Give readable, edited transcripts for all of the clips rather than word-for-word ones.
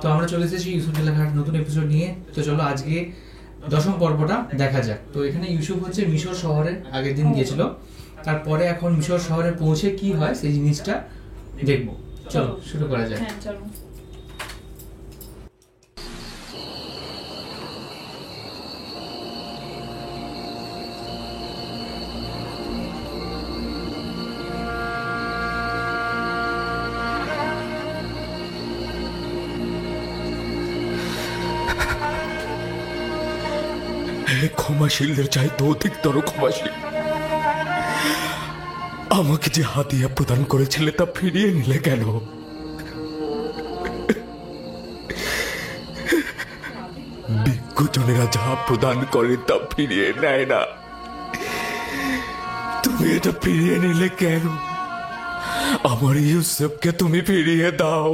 তো আমরা চলে এসেছি ইউসুফের লেখার নতুন এপিসোড নিয়ে। তো চলো আজকে দশম পর্বটা দেখা যাক। তো এখানে ইউসুফ হচ্ছে মিশর শহরে আগের দিন গিয়েছিল, তারপরে এখন মিশর শহরে পৌঁছে কি হয় সেই জিনিসটা দেখবো। চলো শুরু করা যায়। হ্যাঁ চলো। ক্ষমাশীলদের চাইতে অধিকতর ক্ষমাশীল, আমাকে যে হাতিয়া প্রদান করেছিলে তা ফিরিয়ে নিলে কেন? বিজ্ঞজনেরা যা প্রদান করে তা ফিরিয়ে নেয় না, তুমি এটা ফিরিয়ে নিলে কেন? আমার ইউসুফকে তুমি ফিরিয়ে দাও।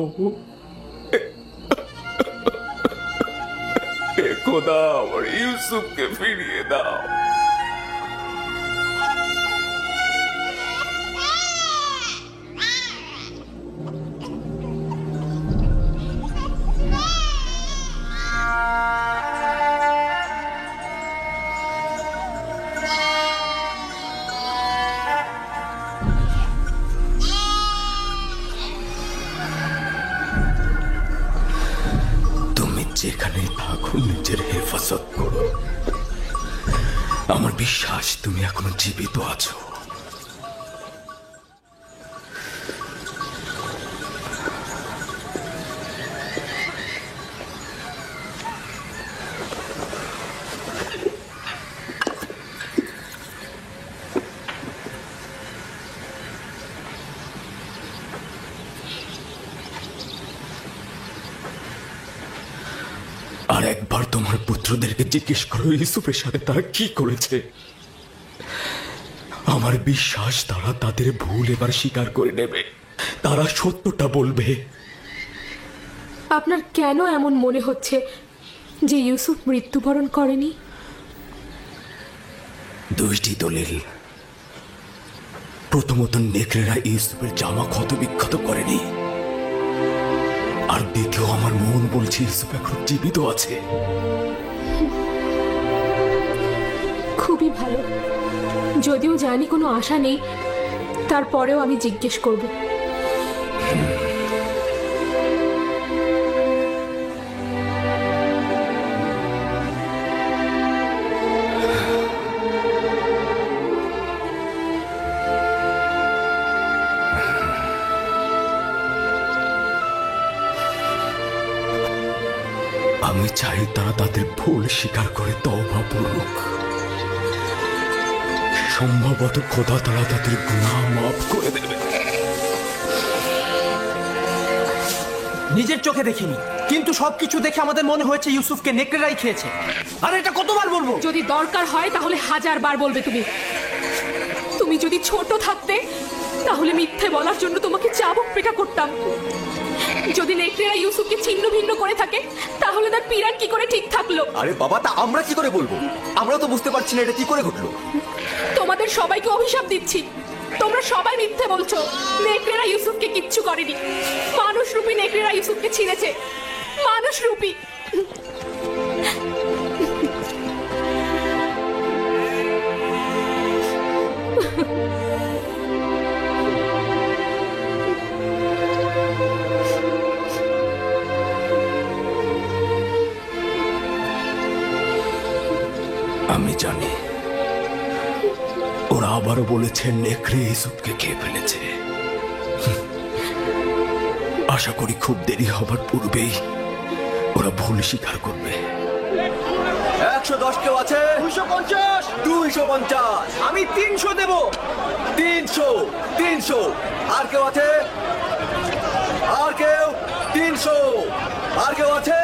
খোদা, আমার ইউসুফকে ফিরিয়ে দাও। যেখানে থাকো নিজের হেফাজত করো, আমার বিশ্বাস তুমি এখনো জীবিত আছো। আর একবার তোমার পুত্রদেরকে জিজ্ঞেস করো ইউসুফের সাথে তারা কি করেছে। আমার বিশ্বাস তারা তাদের ভুল এবার স্বীকার করে নেবে, তারা সত্যটা বলবে। আপনার কেন এমন মনে হচ্ছে যে ইউসুফ মৃত্যুবরণ করেনি? দুইটি দলিল। প্রথমত, নেকড়েরা ইউসুফের জামা ক্ষত বিক্ষত করেনি, আর দ্বিতীয়, আমার মন বলছে ইউসুফ এখন জীবিত আছে। খুবই ভালো। যদিও জানি কোনো আশা নেই, তারপরেও আমি জিজ্ঞেস করব। আমি চাই তারা তাদের ভুল স্বীকার করে তওবা করুক। সম্ভবত খোদা তারা তাদের গুনাহ মাফ করে দেবে। নিজের চোখে দেখিনি, কিন্তু সবকিছু দেখে আমাদের মনে হয়েছে ইউসুফকে নেকড়েরাই খেয়েছে। আর এটা কতবার বলবো? যদি দরকার হয় তাহলে 1000 বার বলবে তুমি। তুমি যদি ছোট থাকতে তাহলে মিথ্যে বলার জন্য তোমাকে চাবুক পেটা করতাম। যদি নেকড়েরা ইউসুফকে ছিন্ন ভিন্ন করে থাকে তাহলে তার পিরান কি করে ঠিক থাকলো? আরে বাবা, তা আমরা কি করে বলবো? আমরা তো বুঝতে পারছি না এটা কি করে ঘটলো। তোমাদের সবাইকে অভিশাপ দিচ্ছি, তোমরা সবাই মিথ্যে বলছো। নেকড়েরা ইউসুফকে কিচ্ছু করেনি। মানুষরূপী নেকড়েরা ইউসুফকে ছিঁড়েছে, মানুষরূপী। আমি জানি ওরা আবারও বলেছে নেকড়ে ইউসুফকে খেয়ে ফেলেছে। আশা করি খুব দেরি হবার পূর্বেই ওরা ভুল স্বীকার করবে। 110 কেউ আছে? 250। 250। আমি 300 দেব। 300। 300। আর কেউ আছে? আর কেউ? 300। আর কেউ আছে?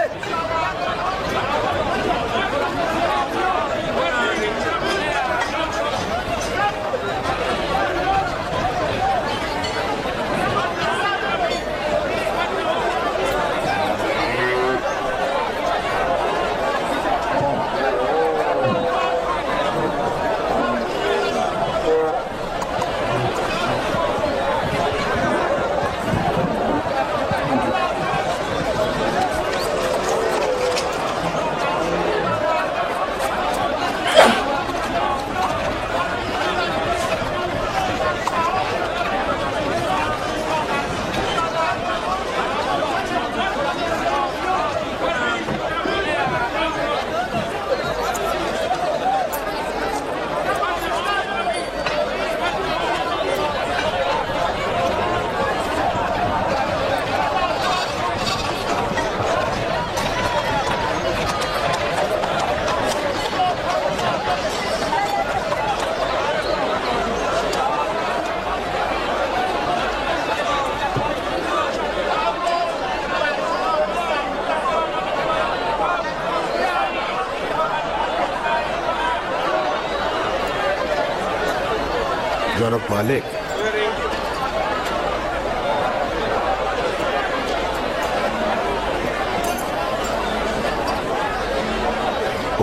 জনাব মালিক,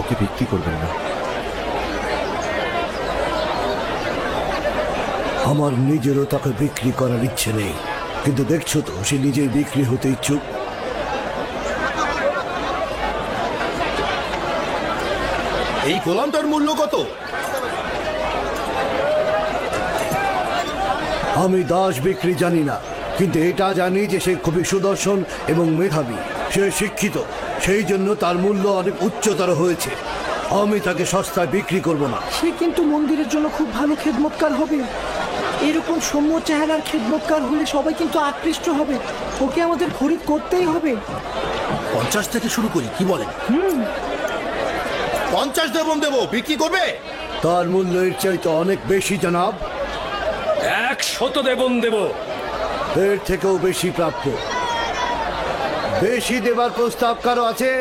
ওকে বিক্রি করবেন না। আমার নিজেরও তাকে বিক্রি করার ইচ্ছে নেই, কিন্তু দেখছো তো সে নিজেই বিক্রি হতে ইচ্ছুক। এই গোলামটার মূল্য কত? আমি দাস বিক্রি জানি না, কিন্তু এটা জানি যে সে খুবই সুদর্শন এবং মেধাবী। সে শিক্ষিত, সেই জন্য তার মূল্য অনেক উচ্চতর হয়েছে। আমি তাকে সস্তায় বিক্রি করব না। সে কিন্তু মন্দিরের জন্য খুব ভালো খেদমতকার হবে। এরকম সৌম্য চেহারার খেদমতকার হলে সবাই কিন্তু আকৃষ্ট হবে। ওকে আমাদের খরিদ করতেই হবে। 50 থেকে শুরু করি, কি বলেন? 50 দেব, বিক্রি করবে? তার মূল্য এর চাইতে অনেক বেশি জনাব। 100 দেব। এর থেকেও বেশি প্রাপ্য। বেশি দেবার প্রস্তাব কারো আছে?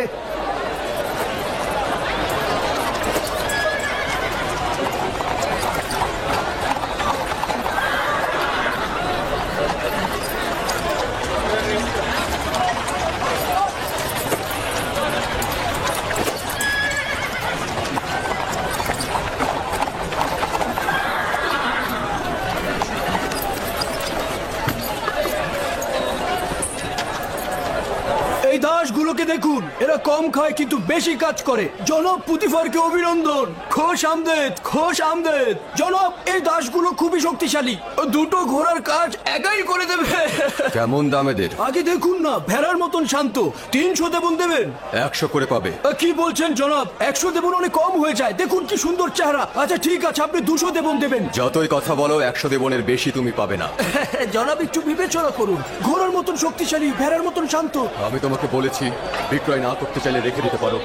এই দাসগুলোকে দেখুন, এরা কম খায় কিন্তু বেশি কাজ করে। জনাব পুতিফারকে অভিনন্দন। খোশ আমদেদ, খোশ আমদেদ। জনাব, এই দাসগুলো খুবই শক্তিশালী। দুটো ঘোড়ার কাজ একাই করে দেবে। কেমন দাম এদের? আগে দেখুন না, ভেড়ার মতন শান্ত। 300 দেবন দেবেন? 100 করে পাবে। কি বলছেন জনাব? 100 দেবন অনেক কম হয়ে যায়। দেখুন কি সুন্দর চেহারা। আচ্ছা ঠিক আছে, আপনি 200 দেবন দেবেন। যতই কথা বলো, 100 দেবনের বেশি তুমি পাবে না। জনাব একটু বিবেচনা করুন। ঘোড়ার মতন শক্তিশালী, ভেড়ার মতন শান্ত। আমি তোমাকে বলেছি, বিক্রয় না করতে চাইলে রেখে দিতে পারো।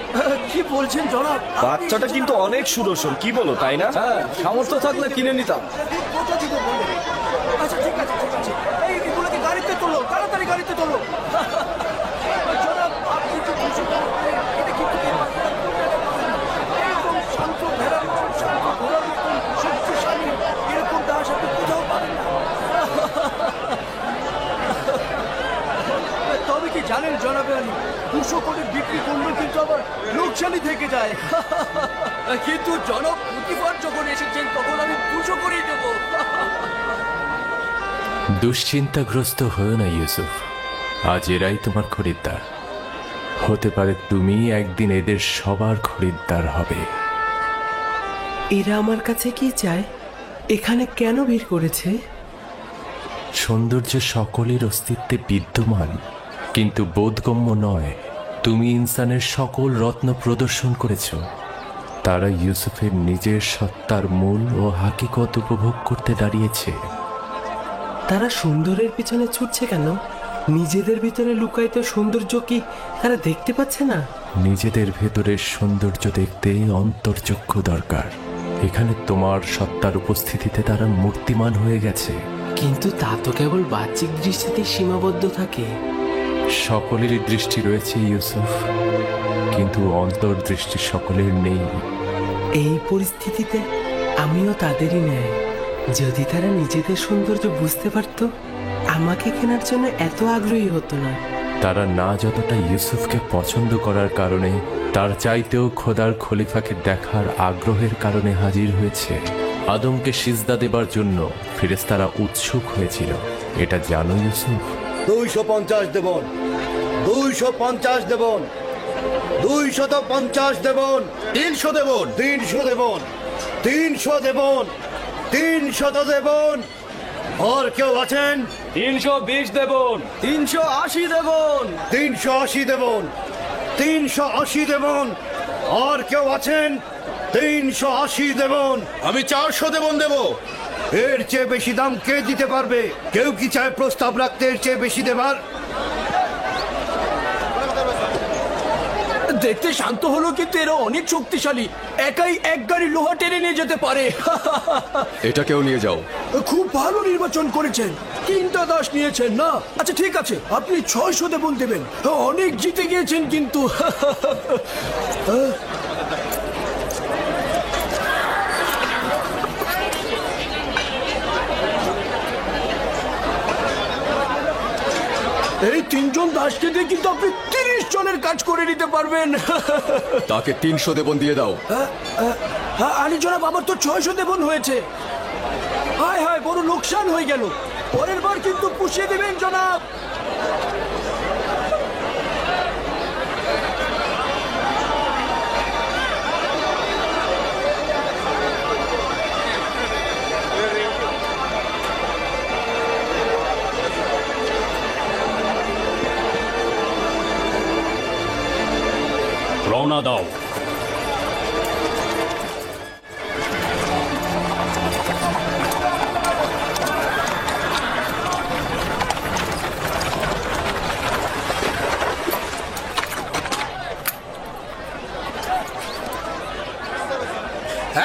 কি বলছেন জনাব? বাচ্চাটা কিন্তু অনেক সুদর্শন, কি বলো, তাই না? সামর্থ্য থাকলে কিনে নিতাম। কথা দিব বলে। আচ্ছা ঠিক আছে, ঠিক আছে। এই এগুলোকে গাড়িতে তোলো, তাড়াতাড়ি গাড়িতে তোলো। জনাব, আপনি কি খুশি? এটা কি এরকম শান্ত, ভেড়ার মতন শান্ত, ঘোড়ার মতন শক্তিশালী, এরকম দাস আপনি কোথাও পাবেন না। তবে কি জানেন জনাব আলী, 200 করে বিক্রি করলে কিন্তু আবার লোকসানি থেকে যায়। কিন্তু জনাব প্রতিবার যখন এসেছেন তখন আমি 200 করেই দেবো। দুশ্চিন্তাগ্রস্ত হয়েও না ইউসুফ, আজ এরাই তোমার খরিদ্দার। হতে পারে তুমি একদিন এদের সবার খরিদ্দার হবে। এরা আমার কাছে কি চায়? এখানে কেন ভিড় করেছে? সৌন্দর্য সকলের অস্তিত্বে বিদ্যমান, কিন্তু বোধগম্য নয়। তুমি ইনসানের সকল রত্ন প্রদর্শন করেছ। তারা ইউসুফের নিজের সত্তার মূল ও হাকিকত উপভোগ করতে দাঁড়িয়েছে। তারা সুন্দরের পিছনে ছুটছে কেন? নিজেদের ভিতরে লুকায়িত সৌন্দর্য কি তারা দেখতে পাচ্ছে না? নিজেদের ভেতরের সৌন্দর্য দেখতে অন্তর্চক্ষু দরকার। এখানে তোমার সত্তার উপস্থিতিতে তারা মূর্তিমান হয়ে গেছে। কিন্তু তা তো কেবল বাহ্যিক দৃষ্টিতে সীমাবদ্ধ থাকে। সকলেরই দৃষ্টি রয়েছে ইউসুফ, কিন্তু অন্তর্দৃষ্টি সকলের নেই। এই পরিস্থিতিতে আমিও তাদেরই ন্যায়। যদি তারা নিজেদের সৌন্দর্য বুঝতে পারত, আমাকে কেনার জন্য এত আগ্রহী হতো না। তারা না যতটা ইউসুফকে পছন্দ করার কারণে, তার চাইতেও খোদার খলিফাকে দেখার আগ্রহের কারণে হাজির হয়েছে। আদমকে সিজদা দেবার জন্য ফেরেশতারা উৎসুক হয়েছিল। এটা জানো ইউসুফ? 250 দেবন, 250 দেবন, 250 দেবন, 300 দেবন, 300 দেবন, 300 দেবন, 300 দেবন। আর কেউ আছেন? 320 দেবন। 380 দেবন। 380 দেবন, 380 দেবন। আর কেউ আছেন? 380 দেবন। আমি 400 দেবন দেব। এর চেয়ে বেশি দাম কে দিতে পারবে? কেউ কি চায় প্রস্তাব রাখতে এর চেয়ে বেশি দেবার? দেখতে শান্ত হলো, কিন্তু এরা অনেক শক্তিশালী। একাই এক গাড়ি লোহা টেনে নিয়ে যেতে পারে। এটাকেও নিয়ে যাও। খুব ভালো নির্বাচন করেছেন। 3টা দাস নিয়েছেন না? আচ্ছা ঠিক আছে, আপনি 600 দেবন দেবেন। অনেক জিতে গিয়েছেন কিন্তু। এই 3 জন দাসকে দিয়ে কিন্তু আপনি 30 জনের কাজ করে নিতে পারবেন। তাকে 300 দেবন দিয়ে দাও। আরে জনাব, আমার তো 600 দেবন হয়েছে। হায় হায়, বড় লোকসান হয়ে গেল। পরের বার কিন্তু পুষিয়ে দেবেন জনাব। রওনা দাও।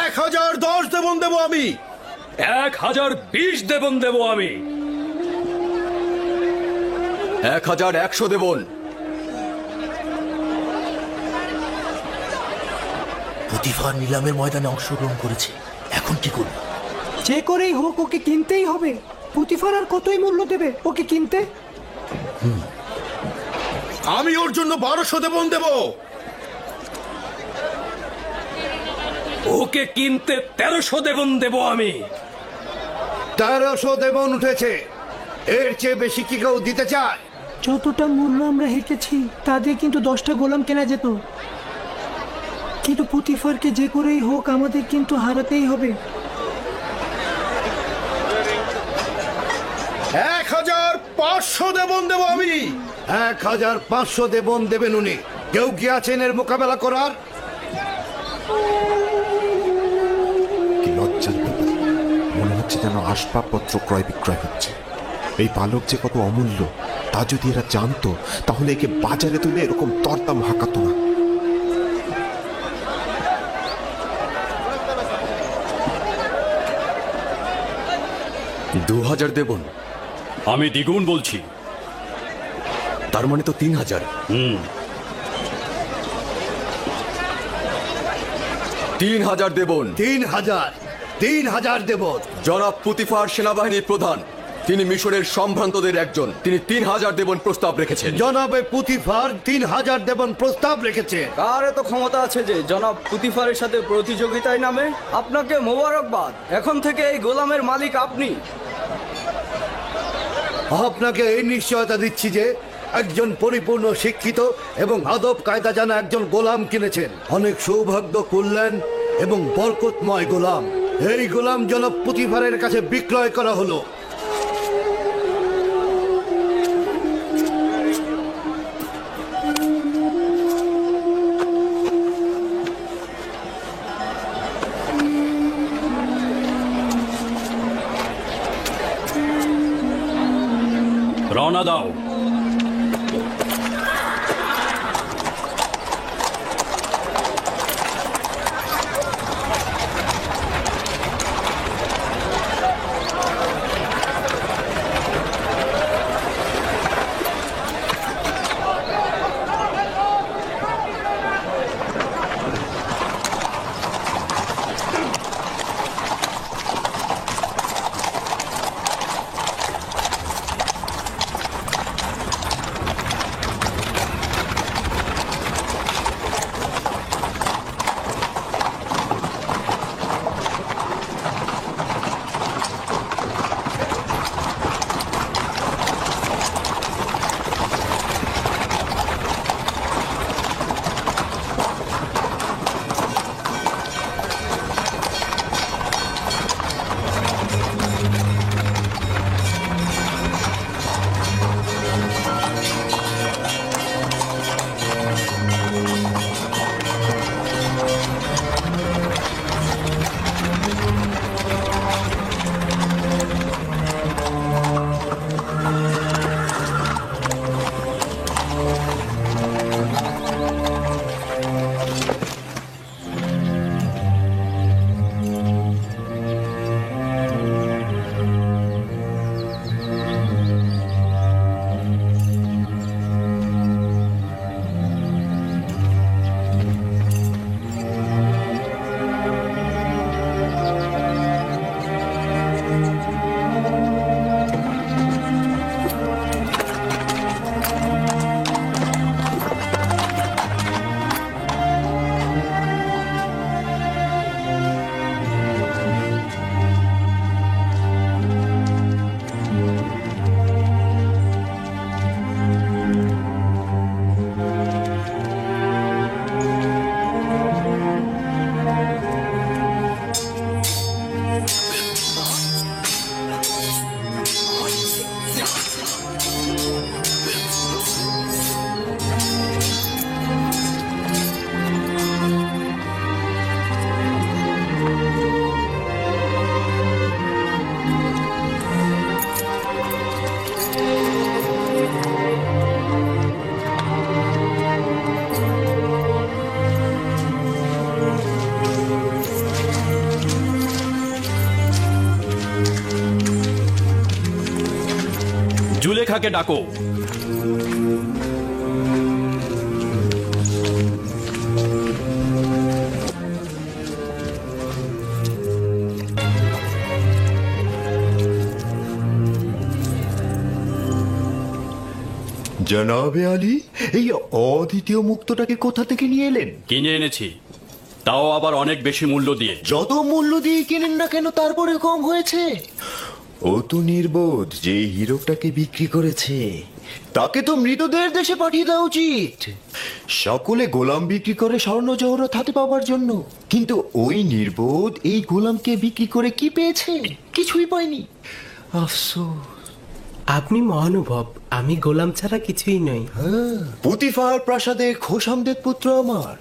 এক 1010 দেবন দেবো আমি। 1020 দেবন দেব আমি। 1100 দেবন। পুতিফার নিলামের ময়দানে অংশগ্রহণ করেছে, এখন কি করব? যে করেই হোক ওকে কিনতেই হবে। পুতিফার আর কতই মূল্য দেবে ওকে কিনতে? আমি ওর জন্য 1200 দেবন দেবো। ওকে কিনতে 1300 দেবন দেব আমি। 1300 দেবন উঠেছে। এর চেয়ে বেশি কি কেউ দিতে চায়? যতটা মূল্য আমরা হেঁকেছি তা দিয়ে কিন্তু 10টা গোলাম কেনা যেত। কিন্তু পুতিফারকে যে করেই হোক আমাদের কিন্তু হারাতেই হবে। 1500 দেবন দেবো আমি। 1500 দেবন দেবেন উনি। কেউ কি আছেন এর মোকাবেলা করার? কি লজ্জার ব্যাপার, মনে হচ্ছে যেন আসবাবপত্র ক্রয় বিক্রয় হচ্ছে। এই বালক যে কত অমূল্য তা যদি এরা জানতো তাহলে একে বাজারে তুলে এরকম দরদাম হাঁকাতো না। 2000 দেবন। আমি দ্বিগুণ বলছি। তার মানে তো 3000। 3000 দেবন। 3000 দেবন। জনাব পুতিফার সেনাবাহিনীর প্রধান, তিনি মিশরের সম্ভ্রান্তদের একজন। তিনি 3000 দেবন প্রস্তাব রেখেছেন। জনাবে পুতিফার 3000 দেবন প্রস্তাব রেখেছে। কার এত ক্ষমতা আছে যে জনাব পুতিফারের সাথে প্রতিযোগিতায় নামে? আপনাকে মোবারকবাদ, এখন থেকে এই গোলামের মালিক আপনি। আপনাকে এই নিশ্চয়তা দিচ্ছি যে একজন পরিপূর্ণ শিক্ষিত এবং আদব কায়দা জানা একজন গোলাম কিনেছেন। অনেক সৌভাগ্য, কল্যাণ এবং বরকতময় গোলাম। এই গোলাম জনাব পুতিফারের কাছে বিক্রয় করা হলো। রওনা দাও। জুলেখাকে ডাকো। জনাবে আলী, এই অদ্বিতীয় মুক্তটাকে কোথা থেকে নিয়ে এলেন? কিনে এনেছি, তাও আবার অনেক বেশি মূল্য দিয়ে। যত মূল্য দিয়ে কিনেন না কেন, তারপরে কম হয়েছে। ও তো নির্বোধ যে এই হীরকটাকে বিক্রি করেছে। তাকে তো মৃতদের দেশে পাঠিয়ে দেওয়া উচিত। সকলে গোলাম বিক্রি করে স্বর্ণ জহরত হাতে পাওয়ার জন্য, কিন্তু ওই নির্বোধ এই গোলামকে বিক্রি করে কি পেয়েছে? কিছুই পায়নি। আফসোস। আপনি মহানুভব, আমি গোলাম ছাড়া কিছুই নই। পুতিফার প্রাসাদে খোশামদের পুত্র আমার।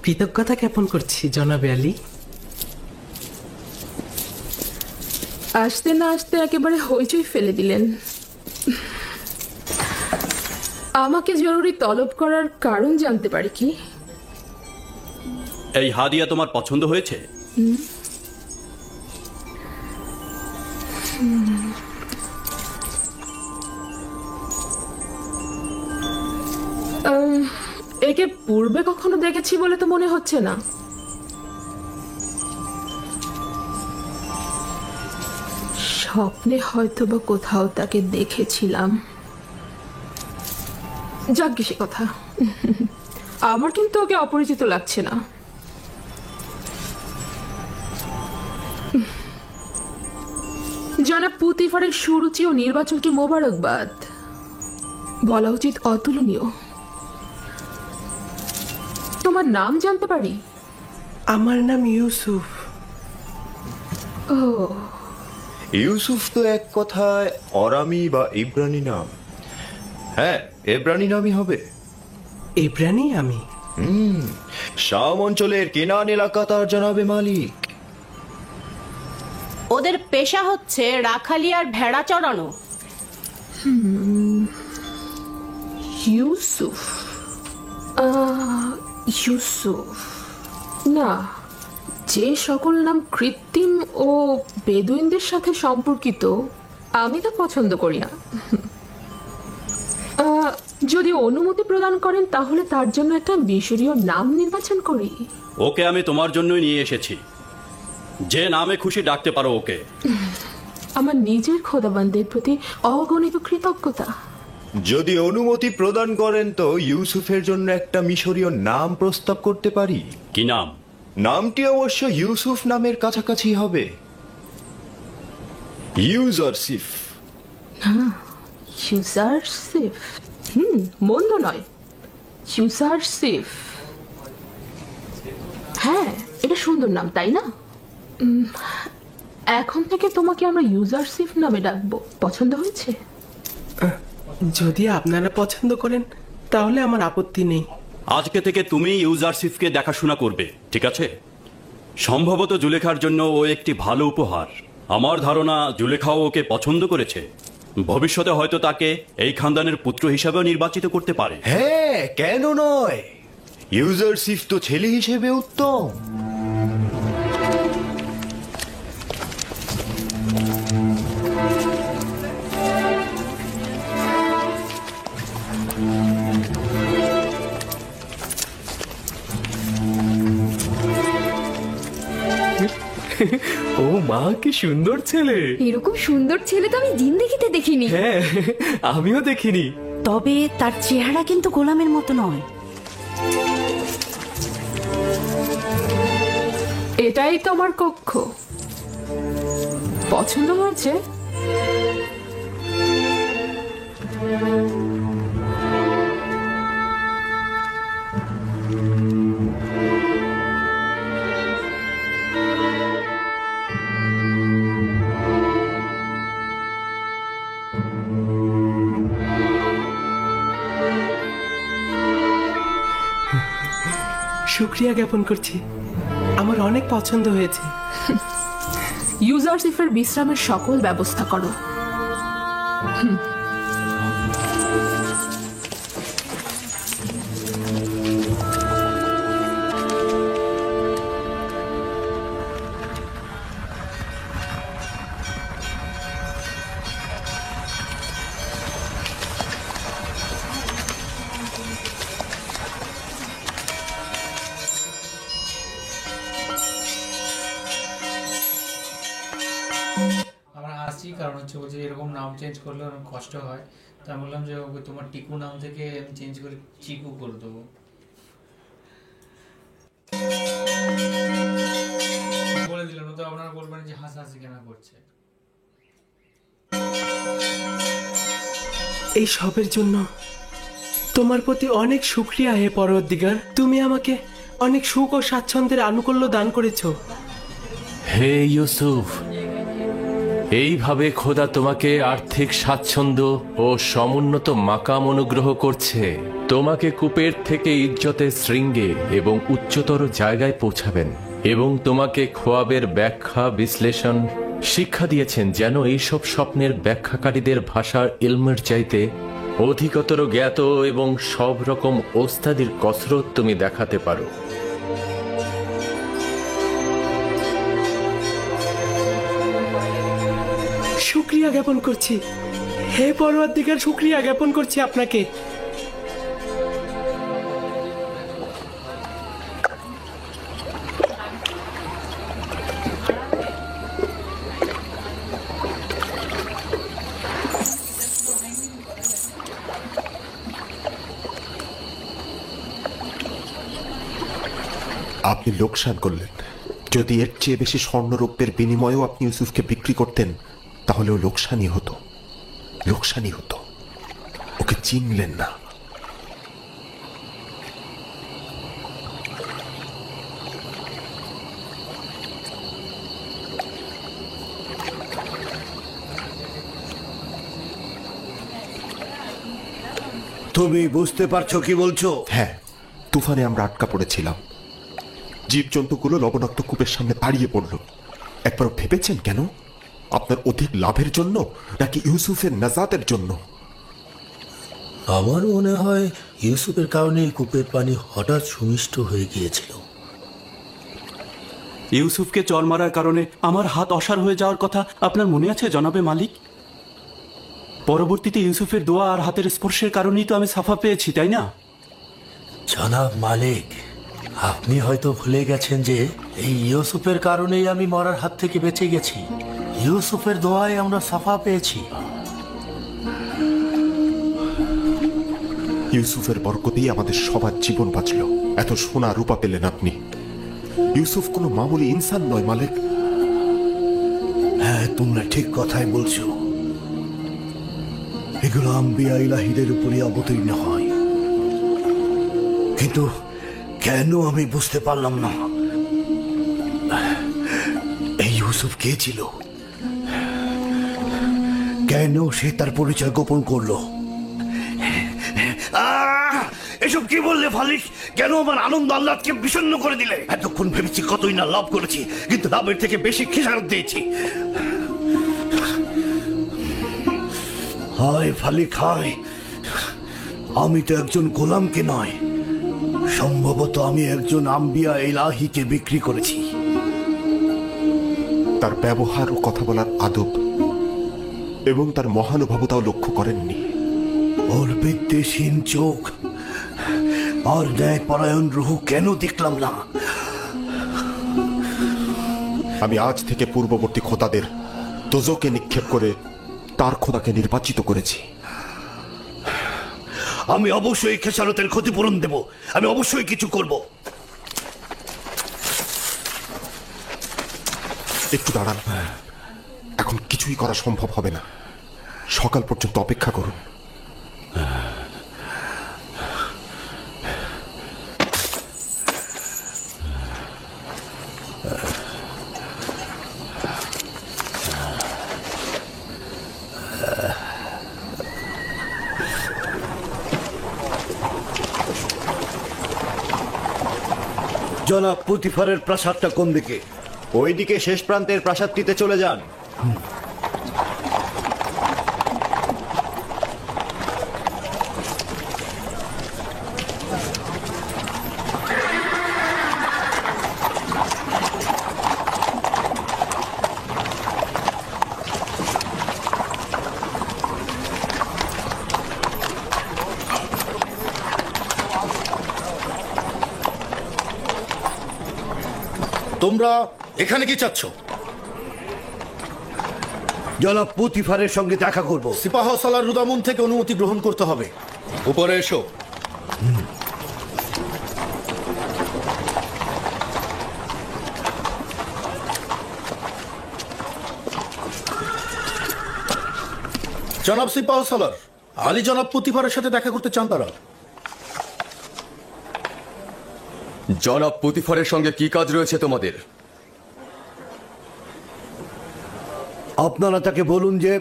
কৃতজ্ঞতা জ্ঞাপন করছি জনাবে আলী। আসতে না আসতে একেবারে হইচই ফেলে দিলেন। আমাকে জরুরি তলব করার কারণ জানতে পারি কি? এই হাদিয়া তোমার পছন্দ হয়েছে? একে পূর্বে কখনো দেখেছি বলে তো মনে হচ্ছে না। স্বপ্নে হয়তো বা কোথাও তাকে দেখেছিলাম। যাক সে কথা, আমার কিন্তু ওকে অপরিচিত লাগছে না। জনাব পুতিফারের সুরুচি ও নির্বাচনকে মোবারকবাদ। বলা উচিত অতুলনীয়। তোমার নাম জানতে পারি? আমার নাম ইউসুফ। ও, ইউসুফ তো এক কথায় অরামি বা ইব্রানি নাম। হ্যাঁ, ইব্রানি নামই হবে। ইব্রানি আমি। শাম অঞ্চলের কেনান এলাকা তার জনাবে মালিক। ওদের পেশা হচ্ছে রাখালি আর ভেড়া চড়ানো। ইউসুফ, ইউসুফ না, যে সকল নাম কৃত্রিম ও বেদুইনদের সাথে সম্পর্কিত আমি তা পছন্দ করি না। যদি অনুমতি প্রদান করেন তাহলে তার জন্য একটা মিশরীয় নাম নির্বাচন করি। ওকে আমি তোমার জন্যই নিয়ে এসেছি, যে নামে খুশি ডাকতে পারো ওকে। আমার নিজের খোদাবন্দের প্রতি অগণিত কৃতজ্ঞতা। যদি অনুমতি প্রদান করেন তো ইউসুফের জন্য একটা মিশরীয় নাম প্রস্তাব করতে পারি। কি নাম? নামটি অবশ্য ইউসুফ নামের কাছাকাছি হবে। ইউজারসিফ। ইউজারসিফ, মন্দ নয়। ইউজারসিফ, হ্যাঁ, এটা সুন্দর নাম, তাই না? এখন থেকে তোমাকে আমরা ইউজারসিফ নামে ডাকবো। পছন্দ হয়েছে? যদি আপনারা পছন্দ করেন তাহলে আমার আপত্তি নেই। আজকে থেকে তুমি ইউজারসিফকে দেখাশোনা করবে, ঠিক আছে? সম্ভবত জুলেখার জন্য ও একটি ভালো উপহার। আমার ধারণা জুলেখাও ওকে পছন্দ করেছে। ভবিষ্যতে হয়তো তাকে এই খানদানের পুত্র হিসাবেও নির্বাচিত করতে পারে। হ্যাঁ, কেন নয়? ইউজারসিফ তো ছেলে হিসেবে উত্তম। ও মা, কি সুন্দর ছেলে! এরকম সুন্দর ছেলে তো আমি জিন্দেগিতে দেখিনি। হ্যাঁ, আমিও দেখিনি। তবে তার চেহারা কিন্তু গোলামের মতো নয়। এটাই তোমার কক্ষ। পছন্দ হয়েছে? শুক্রিয়া জ্ঞাপন করছি, আমার অনেক পছন্দ হয়েছে। ইউজারসিফের বিশ্রামের সকল ব্যবস্থা করো। কারণ হচ্ছে বলছে এরকম নাম চেঞ্জ করলে অনেক কষ্ট হয়, তা আমি বললাম যে ওকে তোমার টিকু নাম থেকে আমি চেঞ্জ করে চিকু করে দেবো। বলে দিলাম, তো আপনারা বলবেন যে হাসাহাসি কেন করছে। এই সবের জন্য তোমার প্রতি অনেক শুকরিয়া হে পরওয়ারদিগার। তুমি আমাকে অনেক সুখ ও স্বাচ্ছন্দ্যের আনুকূল্য দান করেছো। হে ইউসুফ, এইভাবে খোদা তোমাকে আর্থিক স্বাচ্ছন্দ্য ও সমুন্নত মাকাম অনুগ্রহ করছে। তোমাকে কূপের থেকে ইজ্জতের শৃঙ্গে এবং উচ্চতর জায়গায় পৌঁছাবেন, এবং তোমাকে খোয়াবের ব্যাখ্যা বিশ্লেষণ শিক্ষা দিয়েছেন, যেন এইসব স্বপ্নের ব্যাখ্যাকারীদের ভাষার ইলমের চাইতে অধিকতর জ্ঞাত এবং সব রকম ওস্তাদির কসরত তুমি দেখাতে পারো। শুকরিয়া জ্ঞাপন করছি হে পরওয়ারদিগার, শুকরিয়া জ্ঞাপন করছি আপনাকে। আপনি লোকসান করলেন। যদি এর চেয়ে বেশি স্বর্ণরৌপ্যের বিনিময়েও আপনি ইউসুফকে বিক্রি করতেন, তাহলেও লোকসানই হতো, লোকসানই হতো। ওকে চিনলেন না। তুমি বুঝতে পারছো কি বলছো? হ্যাঁ, তুফানে আমরা আটকা পড়েছিলাম। জীবজন্তুগুলো লবণাক্ত কূপের সামনে দাঁড়িয়ে পড়ল। একবার ভেবেছেন কেন? আপনার অধিক লাভের জন্য নাকি ইউসুফের নাজাতের জন্য? আমার মনে হয় ইউসুফের কারণে এই কূপের পানি হঠাৎ সুমিষ্ট হয়ে গিয়েছিল। ইউসুফকে চর মারার কারণে আমার হাত অসাড় হয়ে যাওয়ার কথা আপনার মনে আছে জনাবে মালিক? পরবর্তীতে ইউসুফের দোয়া আর হাতের স্পর্শের কারণেই তো আমি সাফা পেয়েছি, তাই না? জনাব মালিক, আপনি হয়তো ভুলে গেছেন যে এই ইউসুফের কারণেই আমি মরার হাত থেকে বেঁচে গেছি। ইউসুফের দোয়ায় আমরা সাফা পেয়েছি। ইউসুফের বরকতেই আমাদের সবার জীবন বাঁচল। এত সোনা রূপা পেলেন আপনি। ইউসুফ কোনো মামুলি ইনসান নয় মালিক। হ্যাঁ, তোমরা ঠিক কথাই বলছো। এগুলো আম্বিয়া ইলাহিদের উপরই অবতীর্ণ হয়, কিন্তু কেন আমি বুঝতে পারলাম না এই ইউসুফ কে ছিল, কেন সে তার পরিচয় গোপন করলো। এসব কি বললে ফালিক? কেন আমার আনন্দ আল্লাহকে বিষণ্ণ করে দিলে? এতক্ষণ ভেবেছি কতই না লাভ করেছি, কিন্তু লাভের থেকে বেশি খেসারত দিয়েছি। হায় ফালিক হায়, আমি তো একজন গোলামকে নয়, সম্ভবত আমি একজন আম্বিয়া ইলাহিকে বিক্রি করেছি। তার ব্যবহার ও কথা বলার আদব এবং তার মহানুভবতাও লক্ষ্য করেননি। ওর বিদ্বেষহীন চোখ আর ন্যায় পরায়ণ রুহ কেন দেখলাম না? আমি আজ থেকে পূর্ববর্তী খোদাদের দোজকে নিক্ষেপ করে তার খোদাকে নির্বাচিত করেছি। আমি অবশ্যই খেসারতের ক্ষতিপূরণ দেব, আমি অবশ্যই কিছু করব। একটু দাঁড়ান, এখন কিছুই করা সম্ভব হবে না। সকাল পর্যন্ত অপেক্ষা করুন। জনাব পুতিফারের প্রাসাদটা কোন দিকে? ওইদিকে শেষ প্রান্তের প্রাসাদটিতে চলে যান। তোমরা এখানে কি চাচ্ছ? জনাব পুতিফারের সঙ্গে দেখা করব। সিপাহ সালার রুদামুন থেকে অনুমতি গ্রহণ করতে হবে। উপরে এসো। জনাব সিপাহ সালার, আলী জনাব পুতিফারের সাথে দেখা করতে চান তারা। জনাব পুতিফারের সঙ্গে কি কাজ রয়েছে তোমাদের? আপনারা তাকে বলুন যে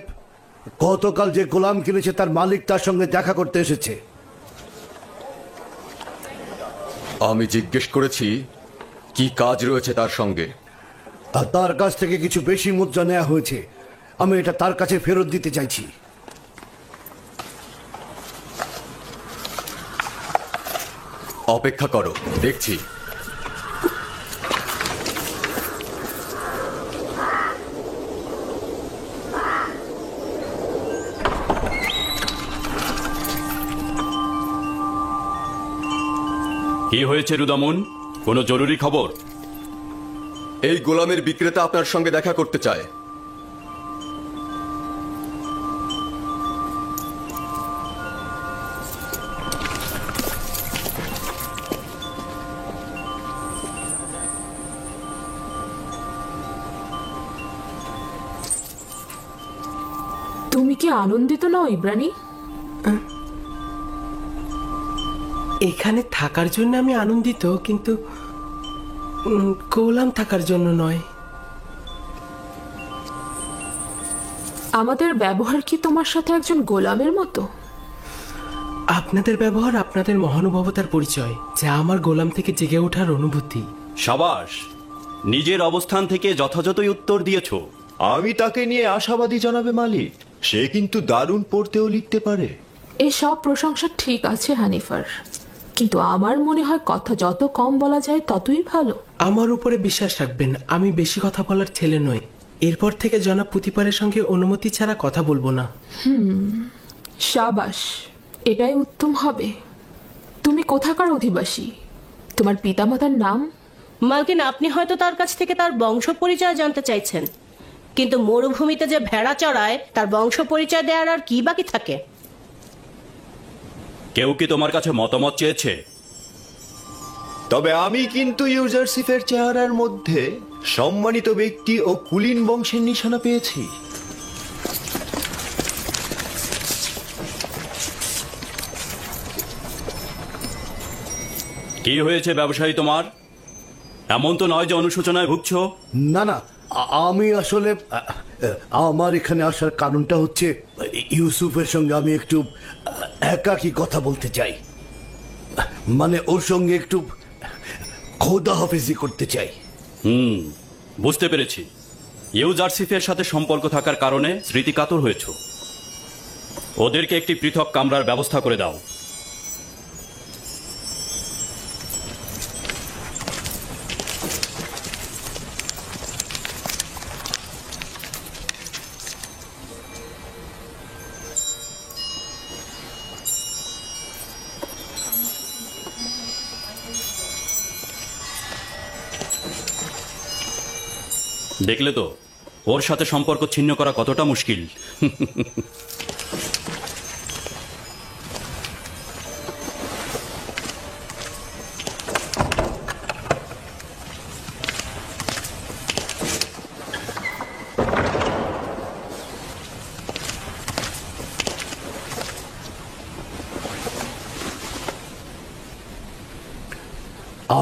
গতকাল যে গোলাম কিনেছে তার মালিক তার সঙ্গে দেখা করতে এসেছে। আমি জিজ্ঞেস করেছি কি কাজ রয়েছে তার সঙ্গে। আর তার কাছ থেকে কিছু বেশি মুদ্রা নেওয়া হয়েছে, আমি এটা তার কাছে ফেরত দিতে চাইছি। অপেক্ষা করো, দেখছি। কি হয়েছে রুদামুন? কোনো জরুরি খবর? এই গোলামের বিক্রেতা আপনার সঙ্গে দেখা করতে চায়। তুমি কি আনন্দিত নও ইব্রানি? এখানে থাকার জন্য আমি আনন্দিত, কিন্তু গোলাম থাকার জন্য নয়। আমাদের ব্যবহার কি তোমার সাথে একজন গোলামের মতো? আপনাদের ব্যবহার আপনাদের মহানুভবতার পরিচয়, যা আমার গোলাম থেকে জেগে ওঠার অনুভূতি। সাবাস, নিজের অবস্থান থেকে যথাযথই উত্তর দিয়েছো। আমি তাকে নিয়ে আশাবাদী জনাবে মালিক। সে কিন্তু দারুণ পড়তেও লিখতে পারে। এসব প্রশংসা ঠিক আছে হানিফার, কিন্তু আমার মনে হয় কথা যত কম বলা যায় ততই ভালো। আমার উপরে বিশ্বাস রাখবেন, আমি বেশি কথা বলার ছেলে নই। এরপর থেকে জনাব পুতিপারের সঙ্গে অনুমতি ছাড়া কথা বলবো না। সাবাস, এটাই উত্তম হবে। তুমি কোথাকার অধিবাসী? তোমার পিতামাতার নাম? মালকিন, আপনি হয়তো তার কাছ থেকে তার বংশ পরিচয় জানতে চাইছেন, কিন্তু মরুভূমিতে যে ভেড়া চড়ায় তার বংশ পরিচয় দেওয়ার আর কি বাকি থাকে? কেউ কি তোমার কাছে মতামত চেয়েছে? তবে আমি কিন্তু ইউজারশিপের চেহারার মধ্যে সম্মানিত ব্যক্তি ও কুলীন বংশের নিশানা পেয়েছি। কি হয়েছে ব্যবসায়ী তোমার? এমন তো নয় যে অনুশোচনায় ভুগছো। না না, আমি আসলে আমার এখানে আসার কারণটা হচ্ছে ইউসুফের সঙ্গে আমি একটু একাকী কথা বলতে চাই। মানে ওর সঙ্গে একটু খোদা হাফেজি করতে চাই। বুঝতে পেরেছি। ইউজারশিপের সাথে সম্পর্ক থাকার কারণে স্মৃতিকাতর হয়েছ। ওদেরকে একটি পৃথক কামরার ব্যবস্থা করে দাও। দেখলে তো ওর সাথে সম্পর্ক ছিন্ন করা কতটা মুশকিল।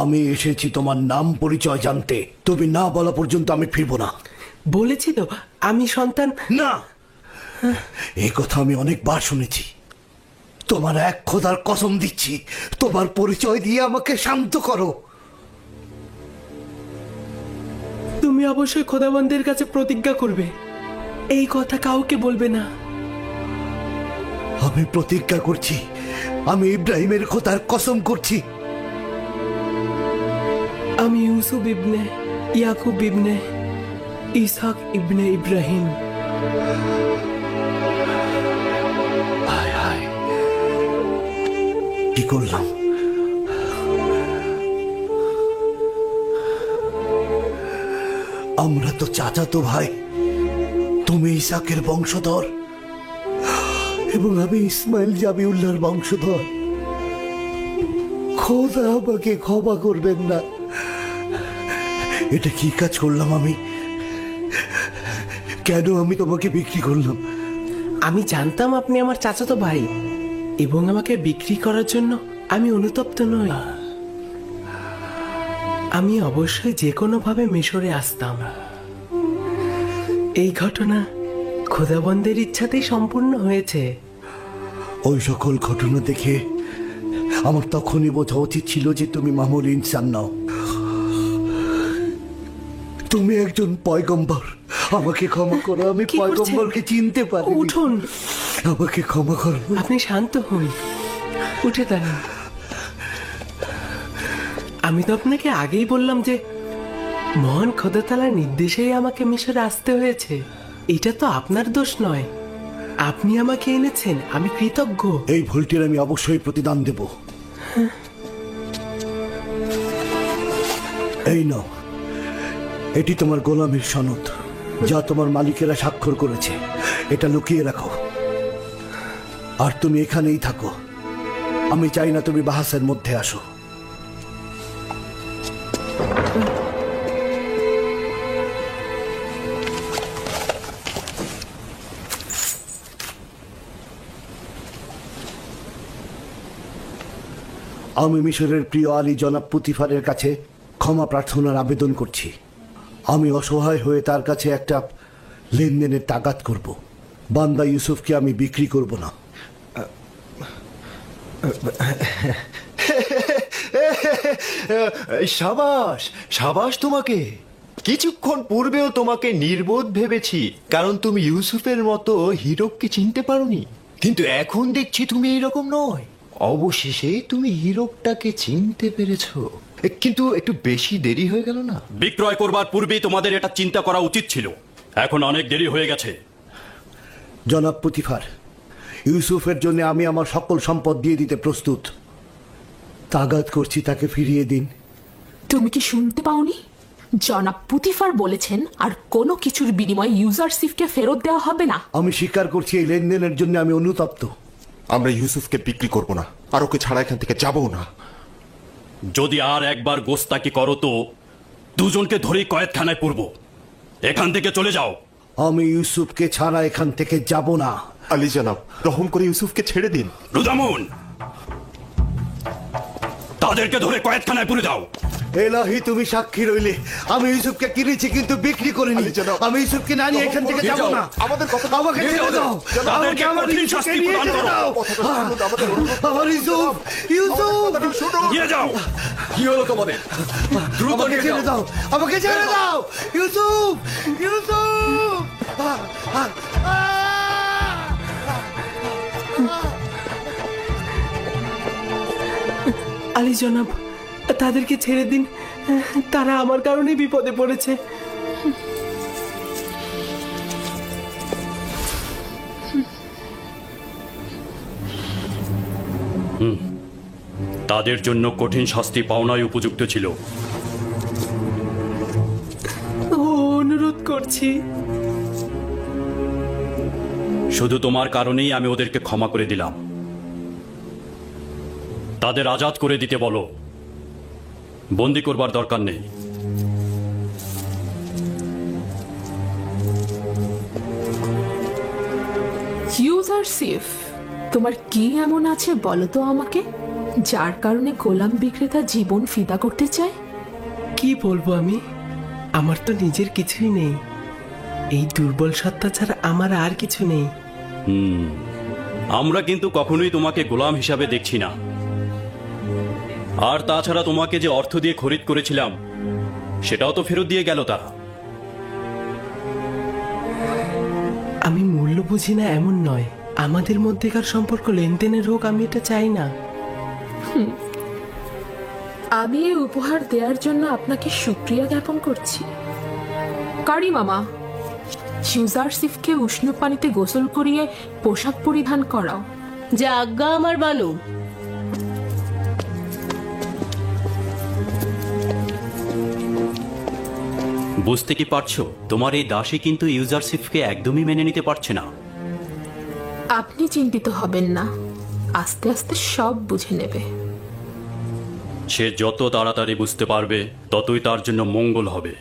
আমি এসেছি তোমার নাম পরিচয় জানতে। তুমি না বলা পর্যন্ত আমি ফিরবো না। বলেছি তো আমি সন্তান। না, এই কথা আমি অনেকবার শুনেছি। তোমার এক খোদার কসম দিচ্ছি, তোমার পরিচয় দিয়ে আমাকে শান্ত করো। তুমি অবশ্যই খোদাবন্দের কাছে প্রতিজ্ঞা করবে, এই কথা কাউকে বলবে না। আমি প্রতিজ্ঞা করছি, আমি ইব্রাহিমের খোদার কসম করছি। আমি ইউসুফ ইবনে ইয়াকুব ইবনে ইসহাক ইবনে ইব্রাহিম। হায় হায়, কি করলাম? আমরা তো চাচাতো ভাই। তুমি ইসাকের বংশধর এবং আমি ইসমাইল জাবিউল্লাহর বংশধর। খোদা আমাকে ক্ষমা করবেন না। এটা কি কাজ করলাম আমি? কেন আমি তোমাকে বিক্রি করলাম? আমি জানতাম আপনি আমার চাচাতো ভাই এবং আমাকে বিক্রি করার জন্য আমি অনুতপ্ত নই। আমি অবশ্যই যে কোনোভাবে মিশরে আসতাম। এই ঘটনা খোদাবন্দের ইচ্ছাতেই সম্পূর্ণ হয়েছে। ওই সকল ঘটনা দেখে আমার তখনই বোঝা উচিত ছিল যে তুমি মামুল ইনসান নও, তুমি একজন পয়গম্বর। আমাকে ক্ষমা করো, আমি পয়গম্বরকে চিনতে পারি। উঠুন, আমাকে ক্ষমা করো। আপনি শান্ত হন, উঠে দাঁড়ান। আমি তো আপনাকে আগেই বললাম যে মহান খোদা তাআলার নির্দেশেই আমাকে মিশরে আসতে হয়েছে। এটা তো আপনার দোষ নয়, আপনি আমাকে এনেছেন, আমি কৃতজ্ঞ। এই ভুলটির আমি অবশ্যই প্রতিদান দেব। এই নাও, এটি তোমার গোলামীর সনদ, যা তোমার মালিকেরা স্বাক্ষর করেছে। এটা লুকিয়ে রাখো আর তুমি এখানেই থাকো। আমি চাই না তুমি বাহাসের মধ্যে আসো। আমি মিশরের প্রিয় আলী জনাব পুতিফারের কাছে ক্ষমা প্রার্থনার আবেদন করছি। আমি অসহায় হয়ে তার কাছে একটা লেনদেনের তাগাদ করব। বান্দা ইউসুফকে আমি বিক্রি করব না। সাবাস সাবাস তোমাকে। কিছুক্ষণ পূর্বেও তোমাকে নির্বোধ ভেবেছি, কারণ তুমি ইউসুফের মতো হিরোককে চিনতে পারোনি। কিন্তু এখন দেখছি তুমি এইরকম নয়। অবশেষে তুমি হিরোকটাকে চিনতে পেরেছো, কিন্তু একটু বেশি দেরি হয়ে গেল না? বিক্রয় করবার পূর্বেই তোমাদের এটা চিন্তা করা উচিত ছিল। এখন অনেক দেরি হয়ে গেছে। জনাব পুতিফার, ইউসুফের জন্য আমি আমার সকল সম্পদ দিয়ে দিতে প্রস্তুত। তাগাদ করছি তাকে ফিরিয়ে দিন। তুমি কি শুনতে পাওনি? জনাব পুতিফার বলেছেন আর কোনো কিছুর বিনিময়ে ইউজারশিপকে ফেরত দেওয়া হবে না। আমি স্বীকার করছি এই লেনদেনের জন্য আমি অনুতপ্ত। আমরা ইউসুফকে বিক্রি করব না, আর ওকে ছাড়া এখান থেকে যাবো না। যদি আর একবার গোস্তাকি করো তো দুজনকে ধরেই কয়েদখানায় পুরব। এখান থেকে চলে যাও। আমি ইউসুফকে ছাড়া এখান থেকে যাব না। আলী জনাব, রহম করে ইউসুফকে ছেড়ে দিন। রুদামুন, তাদেরকে ধরে কয়েদখানায় পুরে দাও। এলাহি, তুমি সাক্ষী রইলে। আমি ইউসুফকে কিনেছি কিন্তু বিক্রি করিনি। আমি ইউসুফকে না নিয়ে এখান থেকে যাব না। আমাদের কথা আমাকে ছেড়ে দাও। আমাকে আমার ইউসুফকে নিয়ে যেতে দাও। আমার ইউসুফ, ইউসুফ নিয়ে যাও। কি হলো তোমাদের? আমাকে ছেড়ে দাও, আমাকে ছেড়ে দাও। ইউসুফ, ইউসুফ। আলী জনাব, তাদেরকে ছেড়ে দিন, তারা আমার কারণে বিপদে পড়েছে। তাদের জন্য কঠিন শাস্তি পাওনাই উপযুক্ত ছিল। অনুরোধ করছি, শুধু তোমার কারণেই আমি ওদেরকে ক্ষমা করে দিলাম। তাদের আজাদ করে দিতে বলো, বন্দি করবার দরকার নেই। ইউজারশিপ, তোমার কি এমন আছে বলো তো আমাকে, যার কারণে গোলাম বিক্রেতা জীবন ফিদা করতে চায়? কি বলবো আমি? আমার তো নিজের কিছুই নেই। এই দুর্বল সত্তা ছাড়া আমার আর কিছু নেই। আমরা কিন্তু কখনোই তোমাকে গোলাম হিসাবে দেখছি না। আর তাছাড়া তোমাকে যে অর্থ দিয়ে খরিদ করেছিলাম সেটাও তো ফেরত দিয়ে গেল তারা। আমি মূল্য বুঝি না এমন নয়। আমাদের মধ্যেকার সম্পর্ক লেনদেনের হোক, আমি এটা চাই না। আমি এই উপহার দেওয়ার জন্য আপনাকে শুকরিয়া জ্ঞাপন করছি। কারি মামা, ইউজারশিপকে উষ্ণ পানিতে গোসল করিয়ে পোশাক পরিধান করাও। যা আজ্ঞা আমার বানু। বুঝতে কি পারছো তোমার এই দাসী কিন্তু ইউজারশিপকে একদমই মেনে নিতে পারছে না। আপনি চিন্তিত হবেন না, আস্তে আস্তে সব বুঝে নেবে। সে যত তাড়াতাড়ি বুঝতে পারবে ততই তার জন্য মঙ্গল হবে।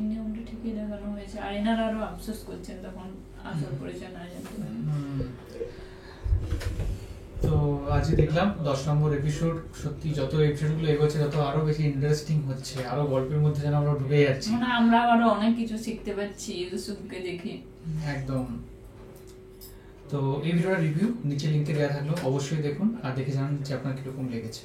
নিয়মটা ঠিকই দেখানো হয়েছে, আর এনারা আরো আফসোস করছেন তখন আসল পরিচয় না জানতে পারে। তো আজকে দেখলাম 10 নম্বর এপিসোড। সত্যি যত এপিসোডগুলো এগোচ্ছে তত আরো বেশি ইন্টারেস্টিং হচ্ছে, আরো গল্পের মধ্যে যেন আমরা ঢুকে যাচ্ছি। মানে আমরা আরো অনেক কিছু শিখতে পাচ্ছি ইউসুফকে দেখে। একদম। তো এই ভিডিওর রিভিউ নিচে লিংকে দেওয়া থাকলো, অবশ্যই দেখুন আর দেখে জানান যে আপনার কিরকম লেগেছে।